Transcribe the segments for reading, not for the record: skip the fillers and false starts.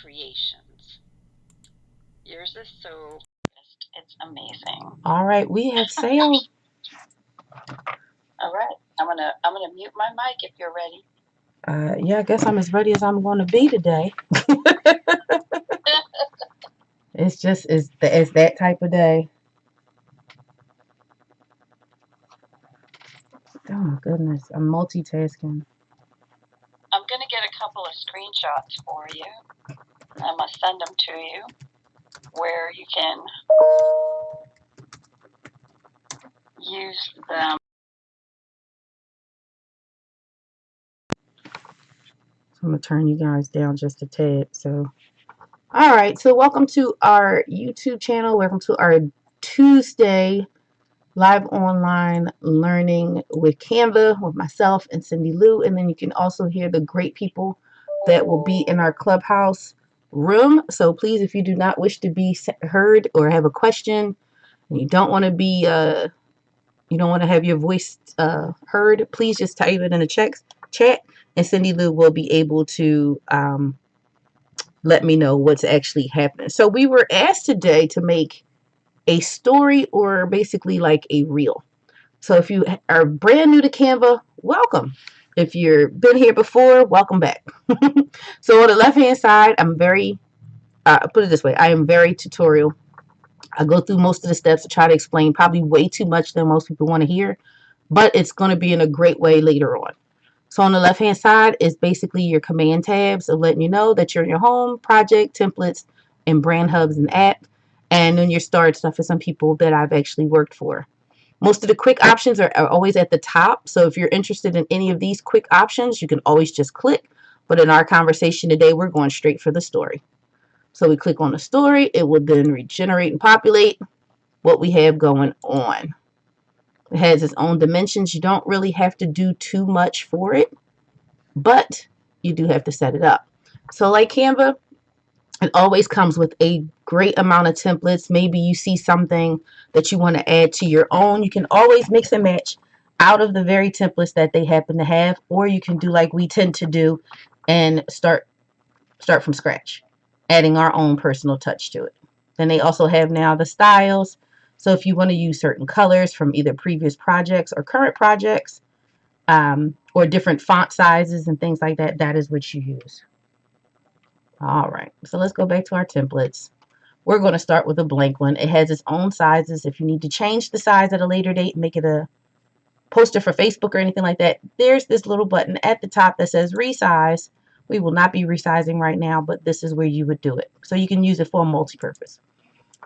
creations. Yours is so, it's amazing. All right, we have sale. All right, I'm gonna mute my mic if you're ready. Yeah, I guess I'm as ready as I'm going to be today. It's that type of day. Oh my goodness, I'm multitasking. I'm gonna get a couple of screenshots for you. I'm gonna send them to you where you can use them. So I'm gonna turn you guys down just a tad. So, all right. So welcome to our YouTube channel. Welcome to our Tuesday live online learning with Canva with myself and Cindy Lou. And then you can also hear the great people that will be in our clubhouse room. So please, if you do not wish to be heard or have a question, and you don't want to be you don't want to have your voice heard, please just type it in the chat, and Cindy Lou will be able to let me know what's actually happening. So we were asked today to make a story, or basically like a reel. So if you are brand new to Canva, welcome. If you've been here before, welcome back. So on the left hand side, I'm very, put it this way, I am very tutorial. I go through most of the steps to try to explain probably way too much than most people want to hear, but it's going to be in a great way later on. So on the left hand side is basically your command tabs of letting you know that you're in your home, project, templates, and brand hubs and app. And then your starred stuff is some people that I've actually worked for. Most of the quick options are always at the top. So if you're interested in any of these quick options, you can always just click. But in our conversation today, we're going straight for the story. So we click on the story. It will then regenerate and populate what we have going on. It has its own dimensions. You don't really have to do too much for it, but you do have to set it up. So like Canva, it always comes with a great amount of templates. Maybe you see something that you want to add to your own. You can always mix and match out of the very templates that they happen to have, or you can do like we tend to do and start from scratch, adding our own personal touch to it. Then they also have now the styles. So if you want to use certain colors from either previous projects or current projects, or different font sizes and things like that, that is what you use. All right, so let's go back to our templates. We're going to start with a blank one. It has its own sizes. If you need to change the size at a later date, make it a poster for Facebook or anything like that, there's this little button at the top that says resize. We will not be resizing right now, but this is where you would do it. So you can use it for a multi-purpose.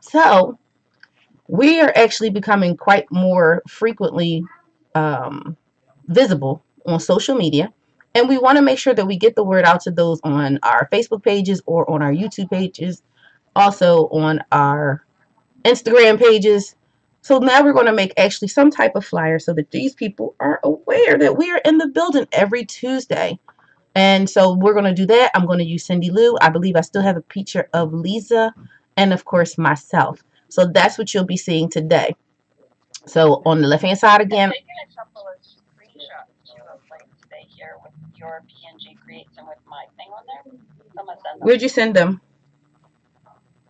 So we are actually becoming quite more frequently visible on social media. And we want to make sure that we get the word out to those on our Facebook pages or on our YouTube pages, also on our Instagram pages. So now we're going to make actually some type of flyer so that these people are aware that we are in the building every Tuesday. And so we're going to do that. I'm going to use Cindy Lou. I believe I still have a picture of Lisa and, of course, myself. So that's what you'll be seeing today. So on the left-hand side again. A couple of screenshots too of like today here with your PNG creates and with my thing on there. I'm gonna send them. Where'd you send them?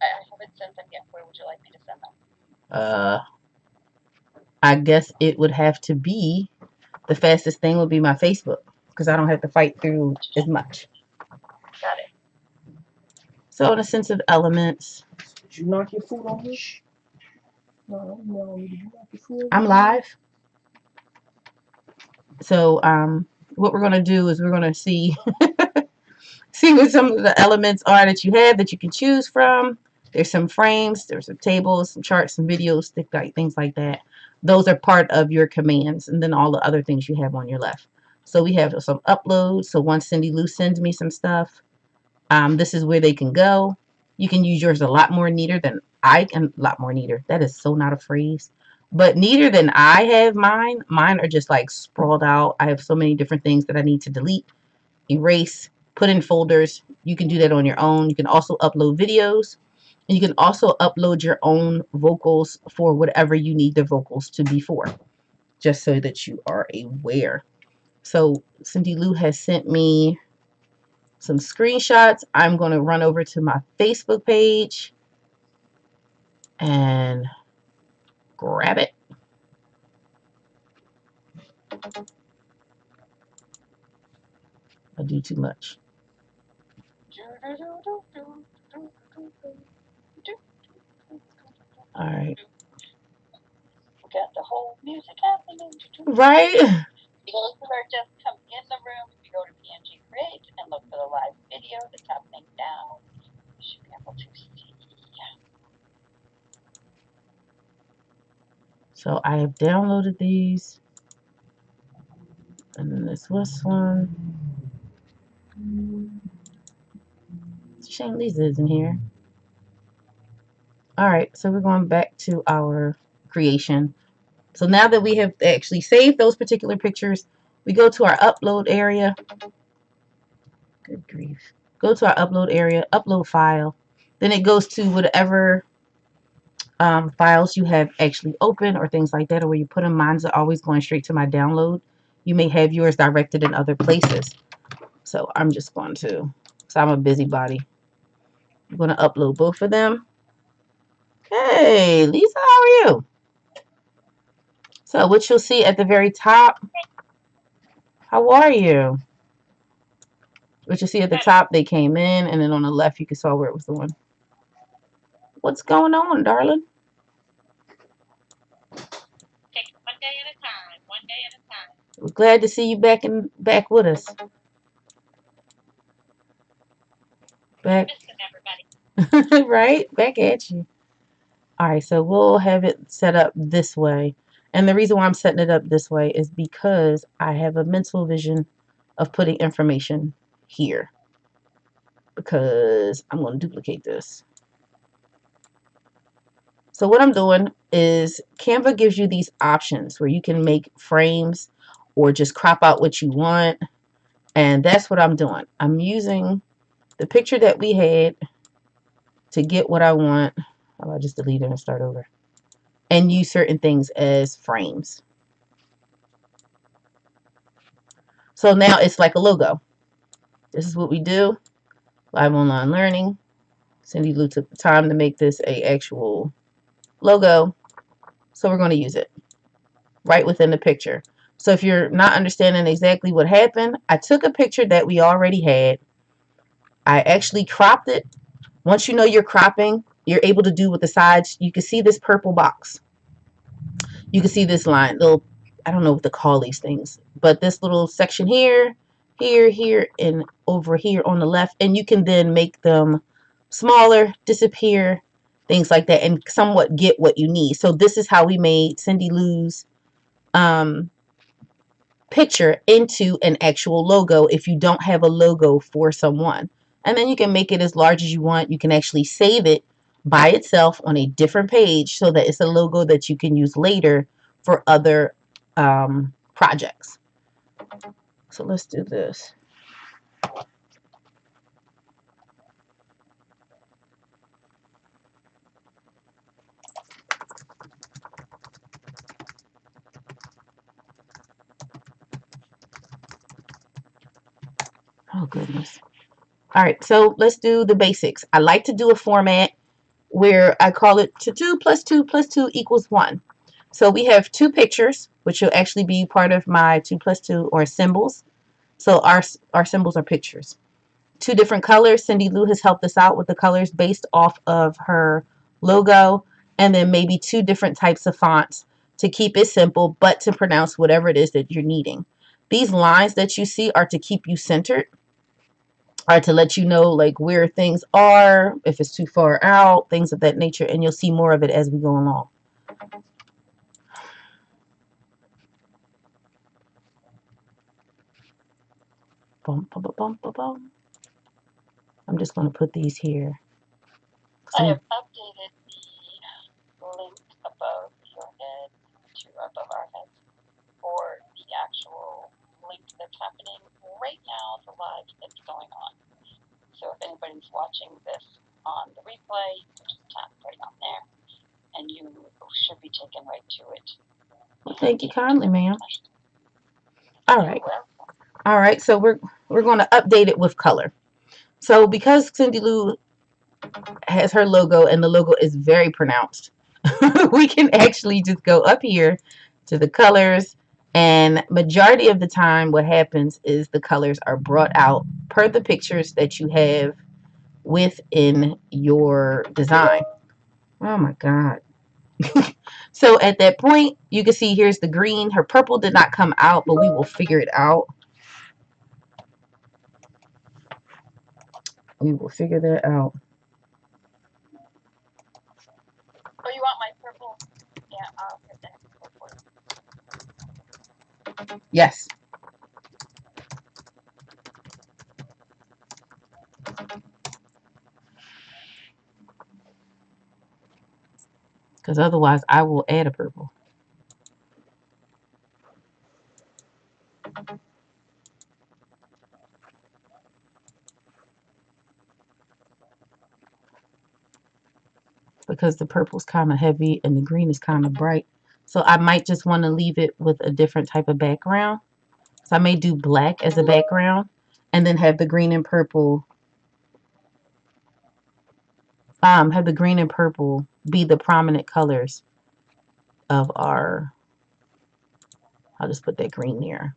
I haven't sent them yet. Where would you like me to send them? I guess it would have to be, the fastest thing would be my Facebook, because I don't have to fight through as much. Got it. So in a sense of elements. Did you knock your food on this? No, did you knock your food? I'm live. So what we're gonna do is we're gonna see see what some of the elements are that you have that you can choose from. There's some frames, there's some tables, some charts, some videos, things like that. Those are part of your commands, and then all the other things you have on your left. So we have some uploads. So once Cindy Lou sends me some stuff, this is where they can go. You can use yours a lot more neater than I can. A lot more neater. That is so not a phrase. But neater than I have mine. Mine are just like sprawled out. I have so many different things that I need to delete, erase, put in folders. You can do that on your own. You can also upload videos. And you can also upload your own vocals for whatever you need the vocals to be for, just so that you are aware. So Cindy Lou has sent me some screenshots. I'm going to run over to my Facebook page and grab it. I do too much. All right. We got the whole music happening. Right? Those who are just coming in the room, if you go to PNG Create and look for the live video that's happening now, you should be able to see. So I have downloaded these. And then this one. It's a shame Lisa isn't here. All right, so we're going back to our creation. So now that we have actually saved those particular pictures, we go to our upload area. Good grief. Go to our upload area, upload file. Then it goes to whatever files you have actually open or things like that, or where you put them. Mine's are always going straight to my download. You may have yours directed in other places. So I'm just going to, so I'm a busybody. I'm going to upload both of them. Hey, Lisa, how are you? So what you'll see at the very top, how are you? What you see at the top, they came in, and then on the left, you can saw where it was the one. What's going on, darling? Take one day at a time. One day at a time. We're glad to see you back with us. Back. Missing everybody. Right? Back at you. All right, so we'll have it set up this way. And the reason why I'm setting it up this way is because I have a mental vision of putting information here. Because I'm going to duplicate this. So what I'm doing is Canva gives you these options where you can make frames or just crop out what you want. And that's what I'm doing. I'm using the picture that we had to get what I want. I'll just delete it and start over. And use certain things as frames. So now it's like a logo. This is what we do. Live online learning. Cindy Lou took the time to make this a actual logo. So we're going to use it right within the picture. So if you're not understanding exactly what happened, I took a picture that we already had. I actually cropped it. Once you know you're cropping, you're able to do with the sides. You can see this purple box. You can see this line, little, I don't know what to call these things, but this little section here, here, and over here on the left. And you can then make them smaller, disappear, things like that, and somewhat get what you need. So this is how we made Cindy Lou's picture into an actual logo if you don't have a logo for someone. And then you can make it as large as you want. You can actually save it by itself on a different page so that it's a logo that you can use later for other projects. So let's do this. Oh, goodness. All right, so let's do the basics. I like to do a format where I call it 2 plus 2 plus 2 equals 1. So we have two pictures, which will actually be part of my 2 plus 2 or symbols. So our symbols are pictures. Two different colors. Cindy Lou has helped us out with the colors based off of her logo. And then maybe two different types of fonts to keep it simple, but to pronounce whatever it is that you're needing. These lines that you see are to keep you centered, are to let you know like where things are, if it's too far out, things of that nature. And you'll see more of it as we go along. Bum, bum, bum, bum, bum. I'm just going to put these here. I have updated the link above your head to above our heads for the actual link that's happening right now, the live that's going on. So if anybody's watching this on the replay, you can just tap right on there and you should be taken right to it. Well, thank you kindly, ma'am. All right. All right, so we're going to update it with color. So because Cindy Lou has her logo and the logo is very pronounced, we can actually just go up here to the colors, and majority of the time what happens is the colors are brought out per the pictures that you have within your design. Oh my God. So at that point, you can see here's the green. Her purple did not come out, but we will figure it out. We will figure that out. Oh, you want my purple? Yeah, I'll get that for you. Yes. Because otherwise I will add a purple. Because the purple's kind of heavy and the green is kind of bright. So I might just want to leave it with a different type of background. So I may do black as a background and then have the green and purple be the prominent colors of our, I'll just put that green there.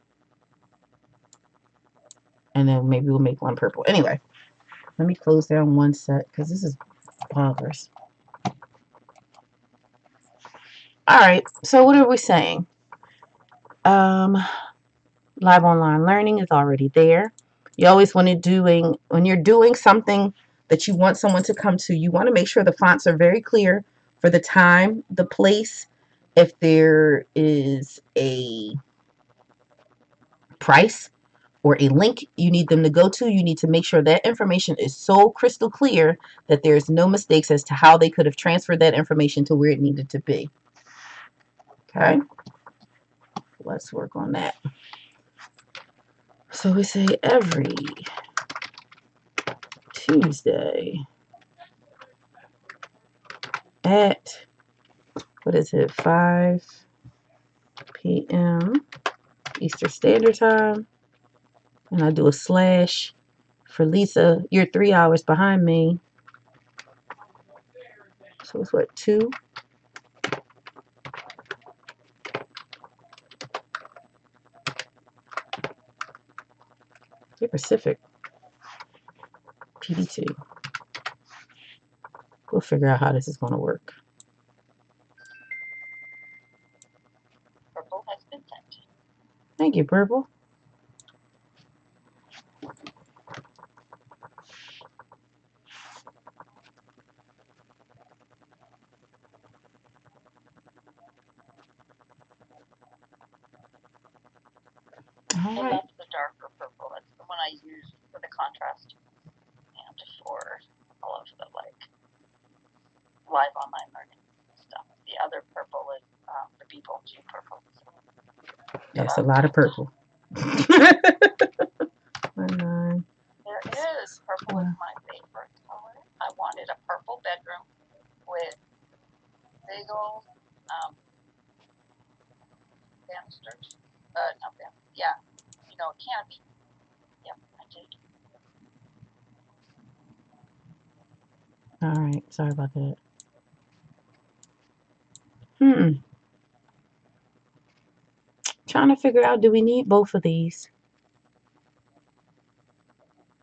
And then maybe we'll make one purple. Anyway, let me close down one set because this is bonkers. All right, so what are we saying? Live online learning is already there. You always want to when you're doing something that you want someone to come to, you want to make sure the fonts are very clear for the time, the place. If there is a price or a link you need them to go to, you need to make sure that information is so crystal clear that there's no mistakes as to how they could have transferred that information to where it needed to be. Okay, let's work on that. So we say every Tuesday at, what is it, 5 p.m. Eastern Standard Time. And I do a slash for Lisa. You're 3 hours behind me. So it's what, 2? You're Pacific. PDT. We'll figure out how this is going to work. Purple has been sent. Thank you, Purple. All And right. that's the darker purple. That's the one I used for the contrast and for all of the live online learning stuff. The other purple is the B-G purple. So, That's a lot of purple. 1, 9. There is purple is my favorite color. I wanted a purple bedroom with big old banisters. Not banisters. Yeah, canopy. Yep, I did. All right. Sorry about that. Trying to figure out, do we need both of these?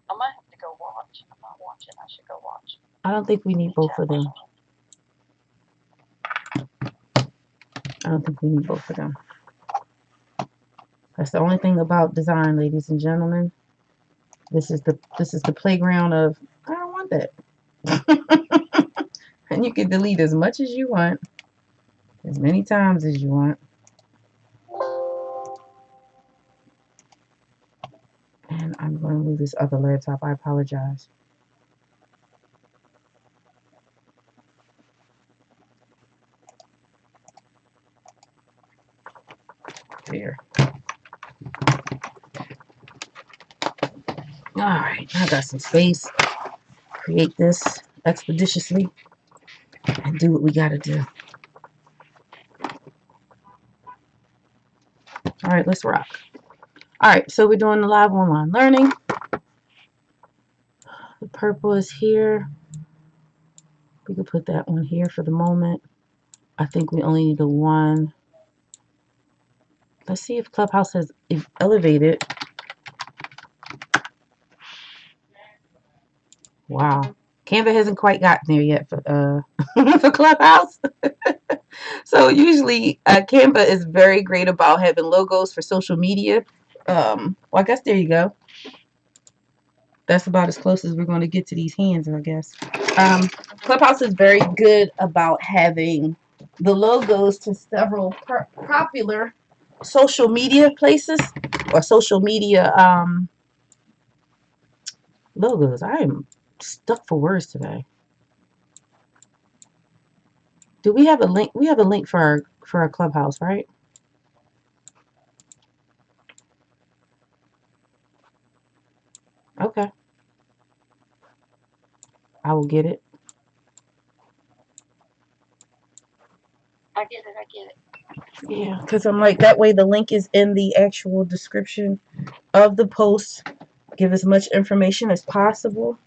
I might have to go watch. I'm not watching. I should go watch. I don't think we need both of them. I don't think we need both of them. That's the only thing about design, ladies and gentlemen. This is the playground of, I don't want that. And you can delete as much as you want, as many times as you want. And I'm going to move this other laptop. I apologize. There. All right, I got some space. Create this expeditiously and do what we got to do. All right, let's rock. All right, so we're doing the live online learning. purple is here. We can put that one here for the moment. I think we only need the one. Let's see if Clubhouse has elevated. Wow. Canva hasn't quite gotten there yet for for Clubhouse. So usually Canva is very great about having logos for social media. Well, I guess there you go. That's about as close as we're going to get to these hands, I guess. Clubhouse is very good about having the logos to several popular social media places or social media logos. I am stuck for words today. Do we have a link? We have a link for our Clubhouse, right? Okay, I will get it. I get it. I get it. Yeah, because I'm like, that way the link is in the actual description of the post. Give as much information as possible.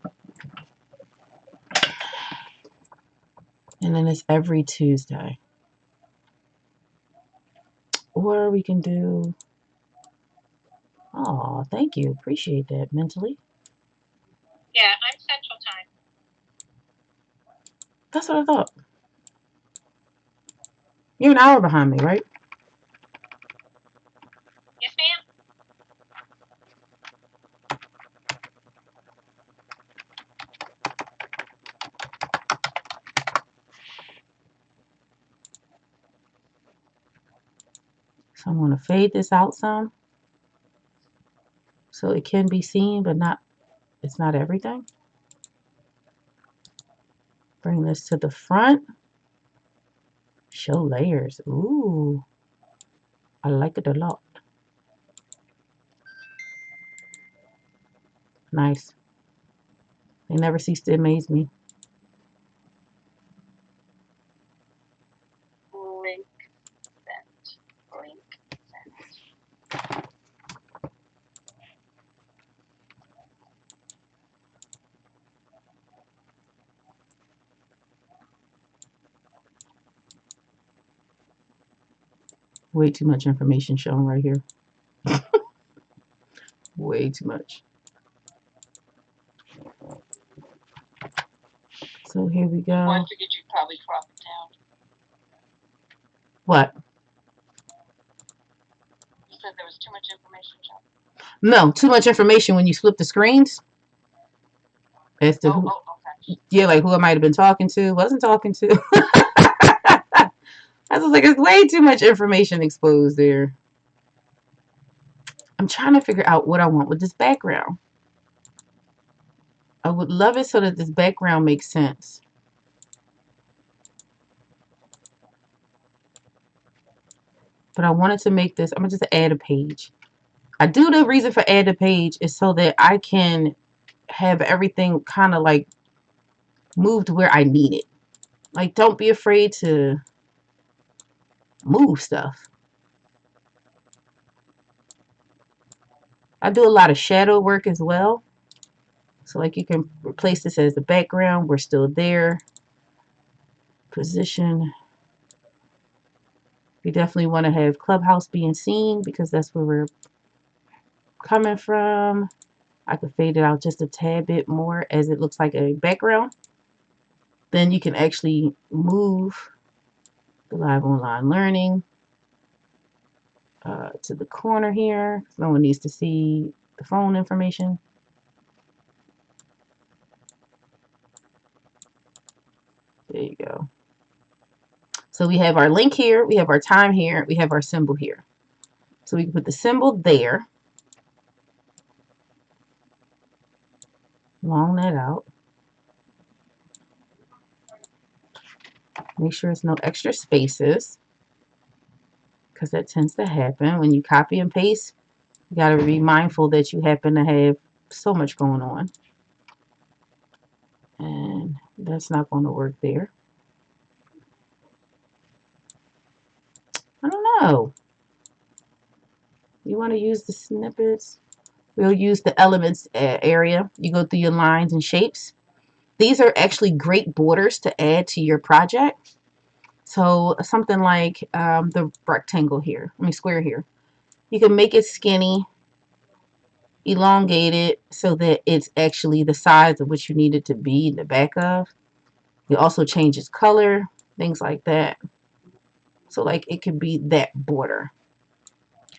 And then it's every Tuesday. Or we can do, oh, thank you. Appreciate that mentally. Yeah, I'm Central Time. That's what I thought. You're an hour behind me, right? Yes, ma'am. So I'm going to fade this out some so it can be seen, but not, it's not everything. Bring this to the front. Show layers. Ooh, I like it a lot. Nice. They never cease to amaze me. Link sent. Link sent. Way too much information shown right here. Way too much. So here we go. Well, I figured you'd probably crop it down. What? You said there was too much information shown. No, too much information when you flip the screens. As to who, Okay. yeah, like who I might have been talking to, wasn't talking to. I was like, it's way too much information exposed there. I'm trying to figure out what I want with this background. I would love it so that this background makes sense. But I wanted to make this, I'm going to just add a page. I do the reason for add a page is so that I can have everything kind of like moved where I need it. Like, don't be afraid to move stuff. I do a lot of shadow work as well. So like you can replace this as the background. We're still there. Position. We definitely want to have Clubhouse being seen because that's where we're coming from. I could fade it out just a tad bit more as it looks like a background. Then you can actually move the live online learning to the corner here. No one needs to see the phone information. There you go. So we have our link here, we have our time here, we have our symbol here. So we can put the symbol there. Long that out. Make sure there's no extra spaces because that tends to happen when you copy and paste. You got to be mindful that you happen to have so much going on. And that's not going to work there. I don't know. You want to use the snippets? We'll use the elements area. You go through your lines and shapes. These are actually great borders to add to your project. So something like the rectangle here, square here. You can make it skinny, elongate it so that it's actually the size of what you need it to be in the back of. You also change its color, things like that. So like it could be that border.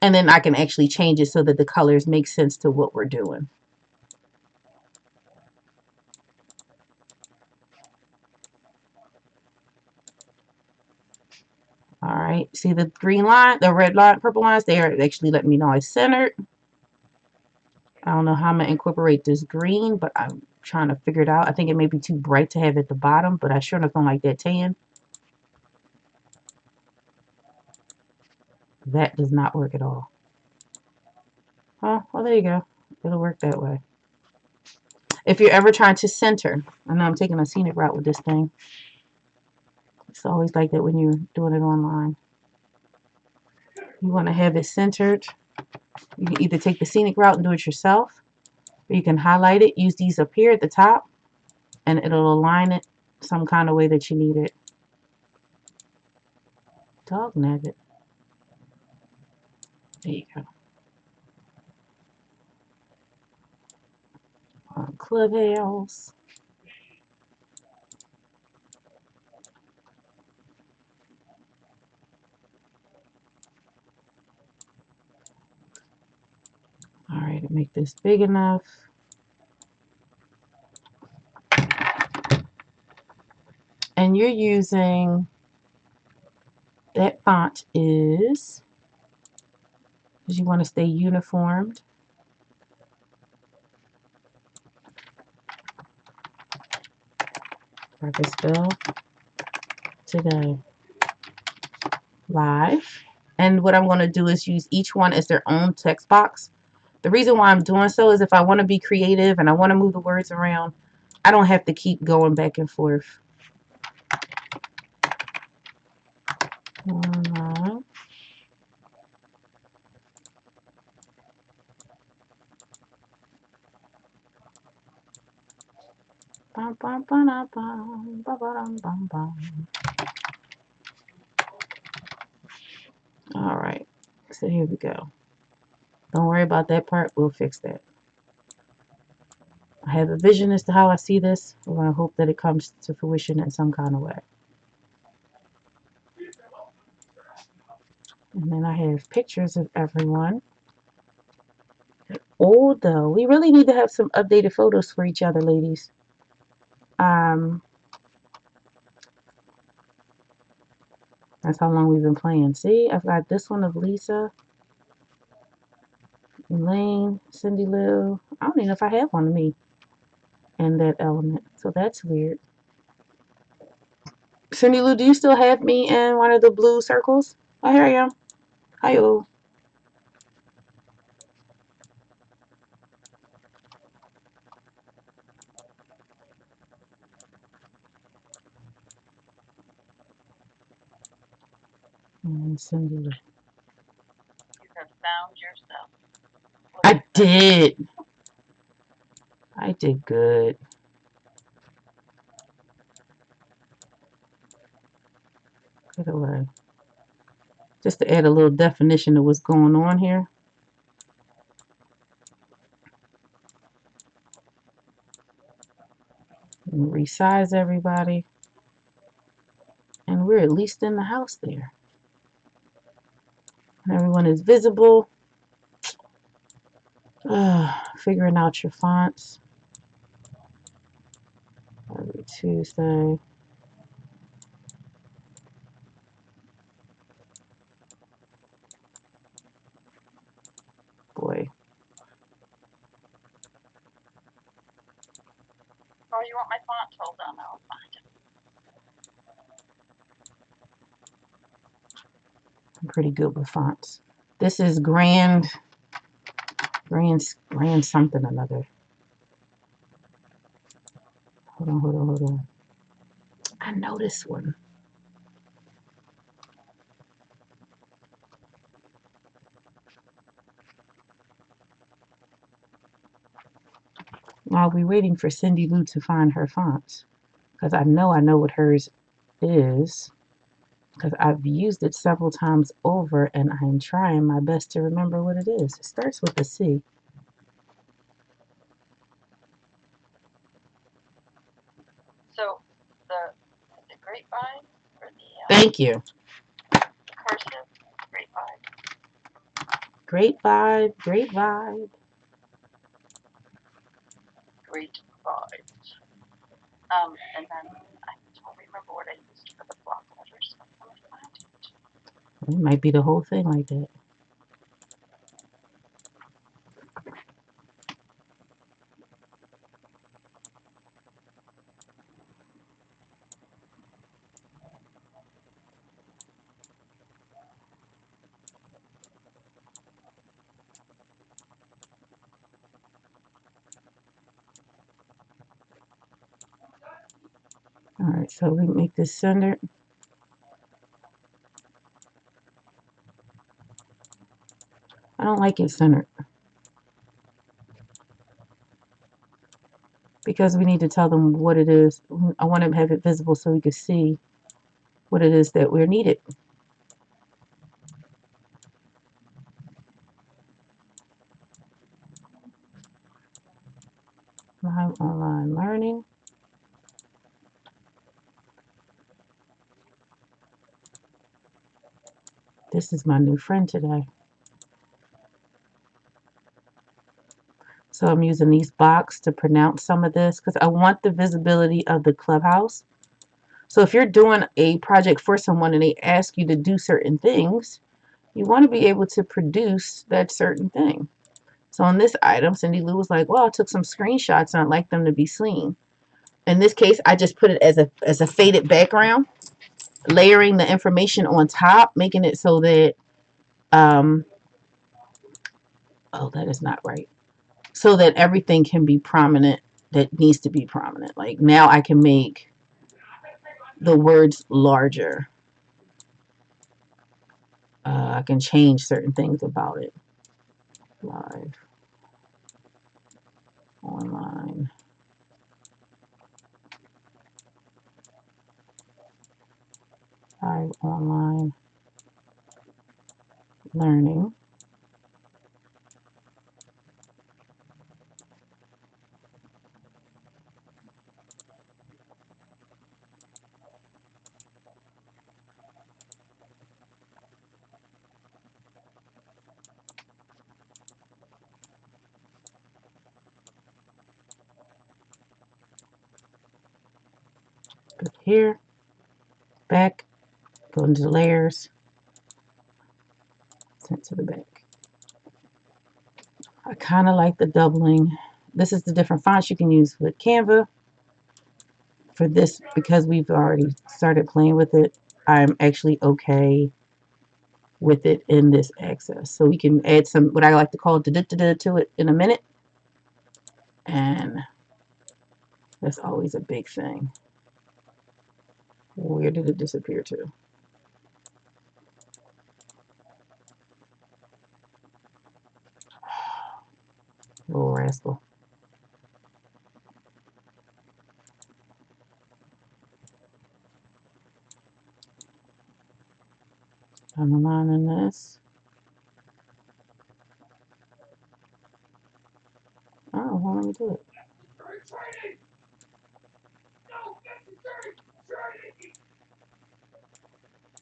And then I can actually change it so that the colors make sense to what we're doing. All right, see the green line, the red line, purple lines, they are actually letting me know it's centered. I don't know how I'm gonna incorporate this green, but I'm trying to figure it out. I think it may be too bright to have at the bottom, but I sure enough don't like that tan. That does not work at all. Oh, well, there you go. It'll work that way. If you're ever trying to center, I know I'm taking a scenic route with this thing. It's always like that when you're doing it online. You want to have it centered. You can either take the scenic route and do it yourself, or you can highlight it, use these up here at the top, and it'll align it some kind of way that you need it. Dog nabbit. There you go. On Clubhouse. All right, make this big enough. And you're using, that font is, because you want to stay uniformed. Purpose Bill today. Live. And what I'm going to do is use each one as their own text box. The reason why I'm doing so is if I want to be creative and I want to move the words around, I don't have to keep going back and forth. All right, so here we go. Don't worry about that part. We'll fix that. I have a vision as to how I see this. We're going to hope that it comes to fruition in some kind of way. And then I have pictures of everyone. Old though. We really need to have some updated photos for each other, ladies. That's how long we've been playing. See, I've got this one of Lisa, Elaine, Cindy Lou. I don't even know if I have one of me in that element. So that's weird. Cindy Lou, do you still have me in one of the blue circles? Oh, here I am. Hi-yo. And Cindy Lou. You have found yourself. I did. I did good. Good away. Just to add a little definition to what's going on here. And resize everybody. And we're at least in the house there. And everyone is visible. Figuring out your fonts. Every Tuesday. Boy. Oh, you want my font? Hold on, I'll find it. I'm pretty good with fonts. This is grand something or another. Hold on. I know this one. While we're waiting for Cindy Lou to find her fonts, because I know what hers is, because I've used it several times over and I'm trying my best to remember what it is. It starts with a C. So the grapevine or the Thank you. cursive grapevine. Great vibe, great vibe. Great vibes. And then I don't remember what I used for the block letters. Let me find it. It might be the whole thing like that. All right, so we make this centered. I don't like it centered because we need to tell them what it is. I want to have it visible so we can see what it is that we're needed. Live online learning. This is my new friend today. So I'm using these box to pronounce some of this because I want the visibility of the clubhouse. So if you're doing a project for someone and they ask you to do certain things, you want to be able to produce that certain thing. So on this item, Cindy Lou was like, well, I took some screenshots and I'd like them to be seen. In this case, I just put it as a faded background, layering the information on top, making it so that, oh, that is not right. So that everything can be prominent that needs to be prominent. Like now I can make the words larger. I can change certain things about it. Live, online, live, online, learning. Go here, back, go into the layers, sent to the back. I kind of like the doubling. This is the different fonts you can use with Canva. For this, because we've already started playing with it, I'm actually okay with it in this access. So we can add some, what I like to call da-da-da-da to it in a minute. And that's always a big thing. Where did it disappear to? Little rascal. I'm aligning this. Oh, well, let me do it.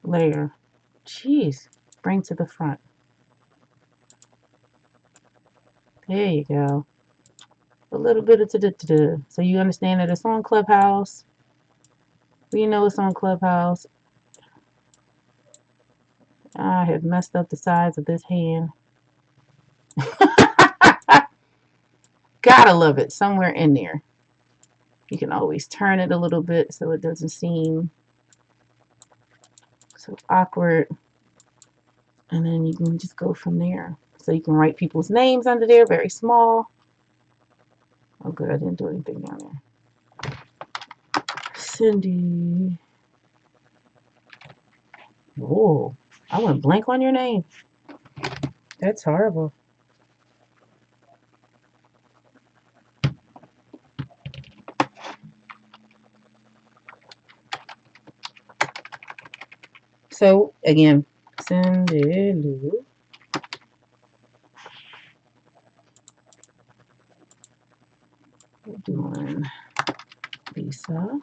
Layer. Jeez. Bring to the front. There you go. A little bit of da-da-da-da. So you understand that it's on Clubhouse. We know it's on Clubhouse. I have messed up the size of this hand. Gotta love it. Somewhere in there. You can always turn it a little bit so it doesn't seem so awkward. And then you can just go from there. So you can write people's names under there, very small. Oh, good. I didn't do anything down there. Cindy. Whoa. I went blank on your name. That's horrible. So again, Cindy we're doing Lisa.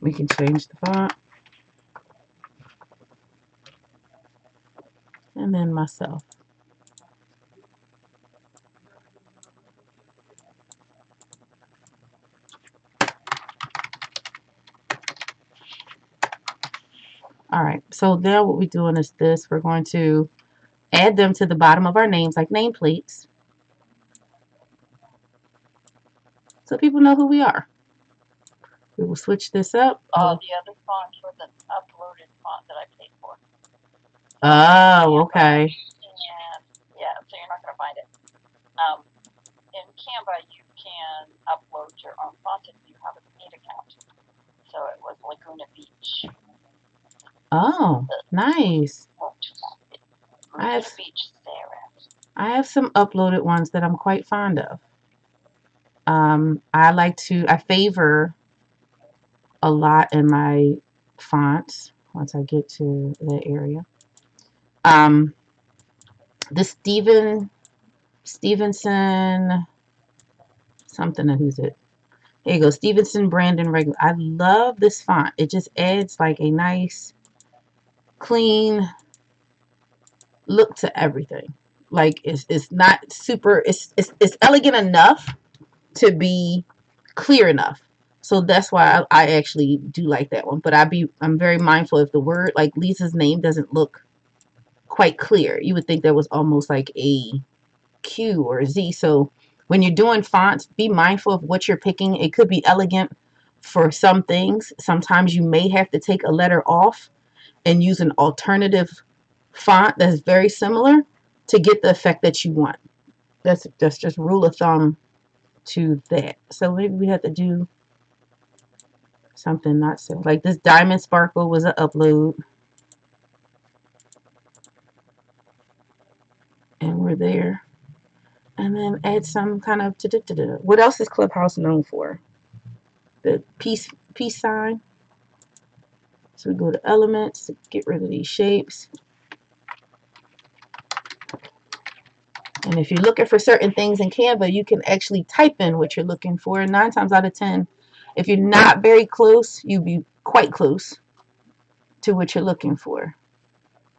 We can change the font. And then myself. All right, so now what we're doing is this. We're going to add them to the bottom of our names, like nameplates, so people know who we are. We will switch this up. The other font was an uploaded font that I paid for. Oh, okay. And yeah, so you're not going to find it. In Canva, you can upload your own font if you have a paid account. So it was Laguna Beach. Oh, nice. Laguna Beach, Sarah. I have some uploaded ones that I'm quite fond of. I favor a lot in my fonts once I get to that area. This Stevenson, something, who's it? There you go, Stevenson Brandon Regular. I love this font. It just adds like a nice, clean look to everything. Like it's not super. It's elegant enough to be clear enough. So that's why I actually do like that one. But I'm very mindful if the word, like Lisa's name, doesn't look quite clear. You would think that was almost like a Q or a Z. So when you're doing fonts, be mindful of what you're picking. It could be elegant for some things. Sometimes you may have to take a letter off and use an alternative font that's very similar to get the effect that you want. That's just rule of thumb to that. So maybe we have to do something not so, like this Diamond Sparkle was an upload, and we're there. And then add some kind of what else is Clubhouse known for? The peace sign. So we go to elements to get rid of these shapes. And if you're looking for certain things in Canva, you can actually type in what you're looking for. And 9 times out of 10, if you're not very close, you'll be quite close to what you're looking for.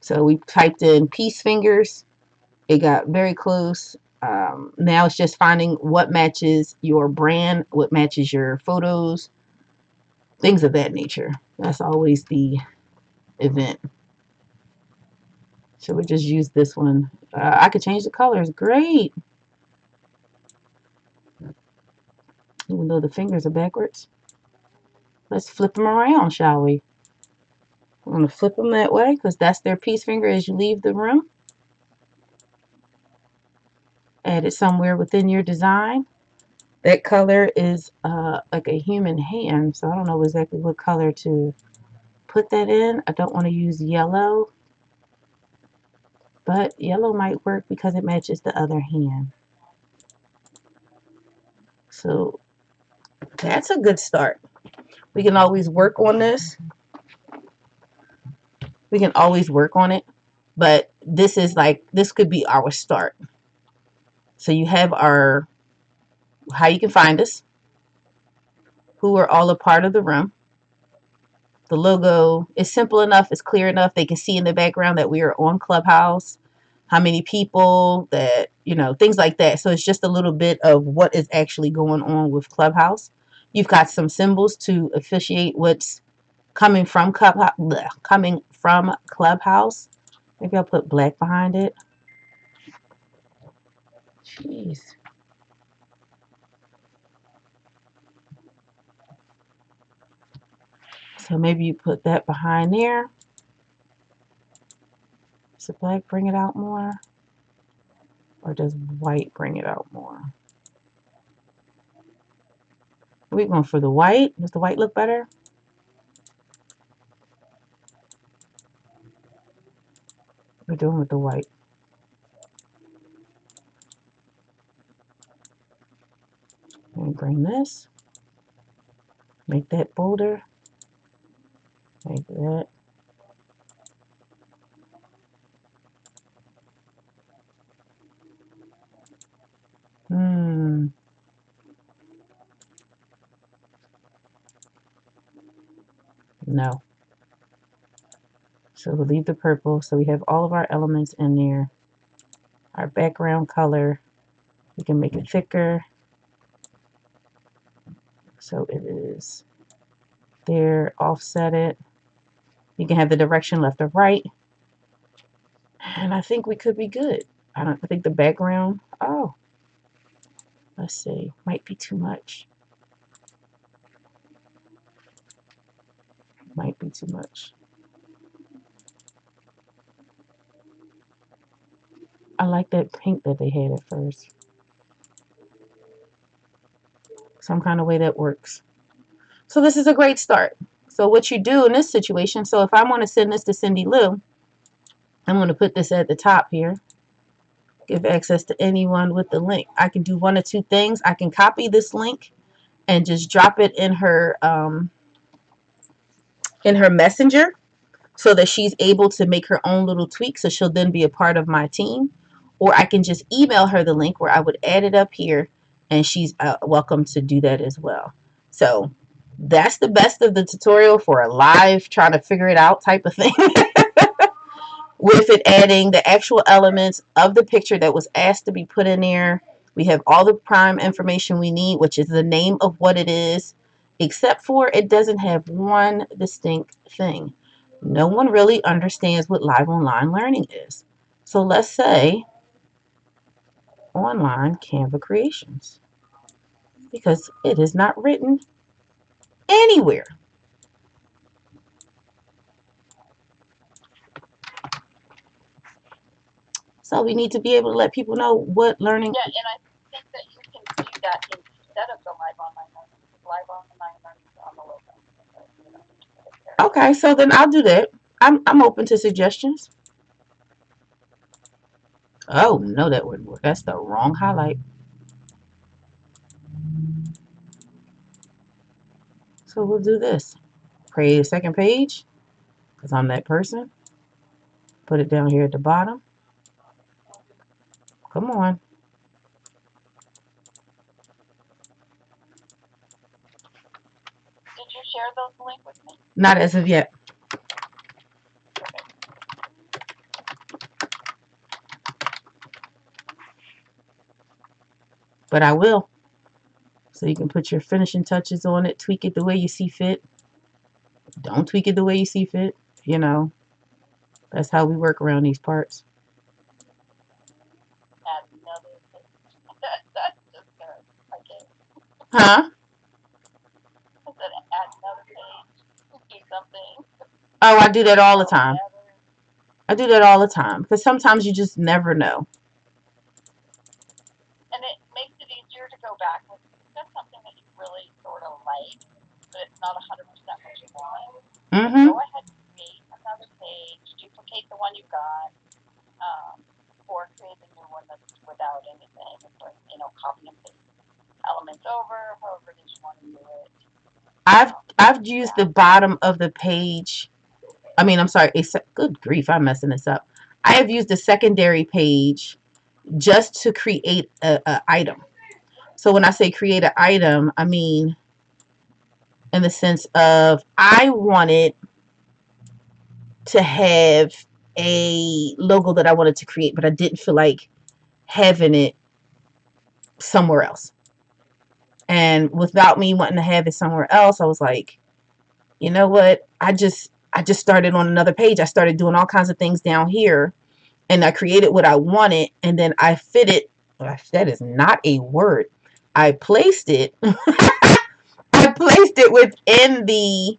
So we typed in peace fingers. It got very close. Now it's just finding what matches your brand, what matches your photos, things of that nature. That's always the event. So we just use this one. I could change the colors. Great. Even though the fingers are backwards. Let's flip them around, shall we? I'm going to flip them that way because that's their peace finger as you leave the room. Add it somewhere within your design. That color is like a human hand, so I don't know exactly what color to put that in. I don't want to use yellow, but yellow might work because it matches the other hand. So that's a good start. We can always work on this. We can always work on it, but this could be our start. So you have how you can find us, who are all a part of the room. The logo is simple enough, it's clear enough. They can see in the background that we are on Clubhouse, how many people, that, things like that. So it's just a little bit of what is actually going on with Clubhouse. You've got some symbols to officiate what's coming from Clubhouse. Maybe I'll put black behind it. Jeez. So maybe you put that behind there. Does black bring it out more? Or does white bring it out more? We're going for the white. Does the white look better? we're doing with the white. And bring this, make that bolder, make that. No. So we'll leave the purple. So we have all of our elements in there. Our background color, we can make it thicker. So it is there, offset it. You can have the direction left or right. And I think we could be good. I think the background, oh, let's see, might be too much. Might be too much. I like that pink that they had at first. Some kind of way that works. So this is a great start. So what you do in this situation, so if I want to send this to Cindy Lou, I'm going to put this at the top here. Give access to anyone with the link. I can do one of two things. I can copy this link and just drop it in her messenger so that she's able to make her own little tweaks, so she'll then be a part of my team. Or I can just email her the link where I would add it up here, and she's welcome to do that as well. So that's the best of the tutorial for a live trying to figure it out type of thing. With it adding the actual elements of the picture that was asked to be put in there. We have all the prime information we need, which is the name of what it is, except for it doesn't have one distinct thing. No one really understands what live online learning is. So let's say online Canva creations, because it is not written anywhere. So we need to be able to let people know what learning. Yeah, and I think that you can do that instead of the live online learning. Live online learning is on the logo. Okay, so then I'll do that. I'm open to suggestions. Oh no, that wouldn't work. That's the wrong highlight. So we'll do this. Create a second page, because I'm that person. Put it down here at the bottom. Come on. Did you share those link with me? Not as of yet. But I will. So you can put your finishing touches on it, tweak it the way you see fit. Don't tweak it the way you see fit. You know, that's how we work around these parts. Add another page. That's just good. Okay. Huh? I said add another page. Do something. Oh, I do that all the time. I do that all the time because sometimes you just never know. And it makes it easier to go back with. That's something that you really sort of like, but it's not 100% what you want. Mm-hmm. Go ahead and create another page, duplicate the one you got, or create a new one that's without anything. It's like, copy and paste elements over, however it is you want to do it. I've used the bottom of the page. I mean, I'm sorry. Good grief, I'm messing this up. I have used a secondary page just to create a item. So when I say create an item, I mean in the sense of I wanted to have a logo that I wanted to create, but I didn't feel like having it somewhere else. And without me wanting to have it somewhere else, I was like, you know what? I just started on another page. I started doing all kinds of things down here, and I created what I wanted, and then I fitted. That is not a word. I placed it. I placed it within the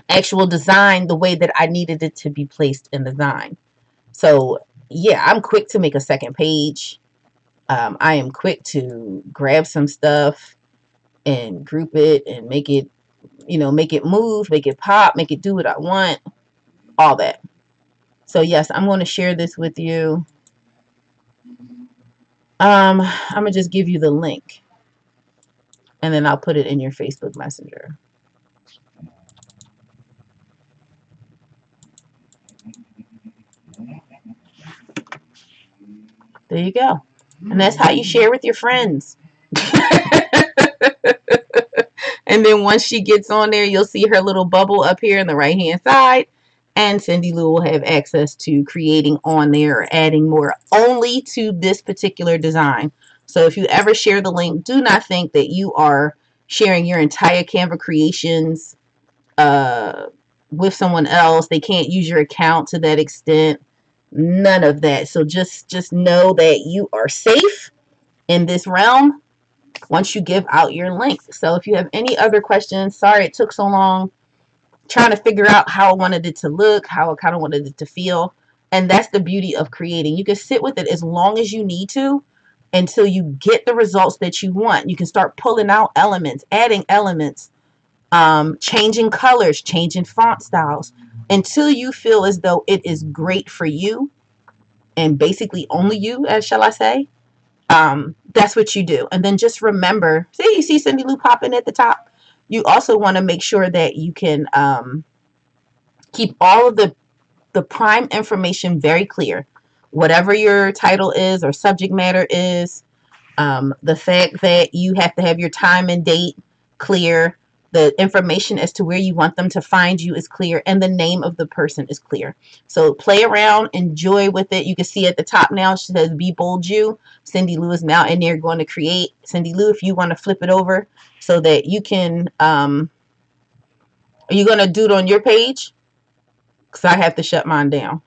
actual design the way that I needed it to be placed in the design. So yeah, I'm quick to make a second page. I am quick to grab some stuff and group it and make it, make it move, make it pop, make it do what I want, all that. So yes, I'm going to share this with you. I'm going to just give you the link, and then I'll put it in your Facebook Messenger. There you go. And that's how you share with your friends. And then once she gets on there, you'll see her little bubble up here in the right hand side. And Cindy Lou will have access to creating on there or adding more only to this particular design. So if you ever share the link, do not think that you are sharing your entire Canva creations with someone else. They can't use your account to that extent. None of that. So just know that you are safe in this realm once you give out your link. So if you have any other questions, sorry it took so long trying to figure out how I wanted it to look, how I kind of wanted it to feel. And that's the beauty of creating. You can sit with it as long as you need to until you get the results that you want. You can start pulling out elements, adding elements, changing colors, changing font styles until you feel as though it is great for you and basically only you, as shall I say. That's what you do. And then just remember, see, you see Cindy Lou popping at the top. You also want to make sure that you can keep all of the prime information very clear. Whatever your title is or subject matter is, the fact that you have to have your time and date clear, the information as to where you want them to find you is clear, and the name of the person is clear. So play around, enjoy with it. You can see at the top now, she says, Be Bold You. Cindy Lou is now in there going to create. Cindy Lou, if you want to flip it over so that you can, are you going to do it on your page? Because I have to shut mine down.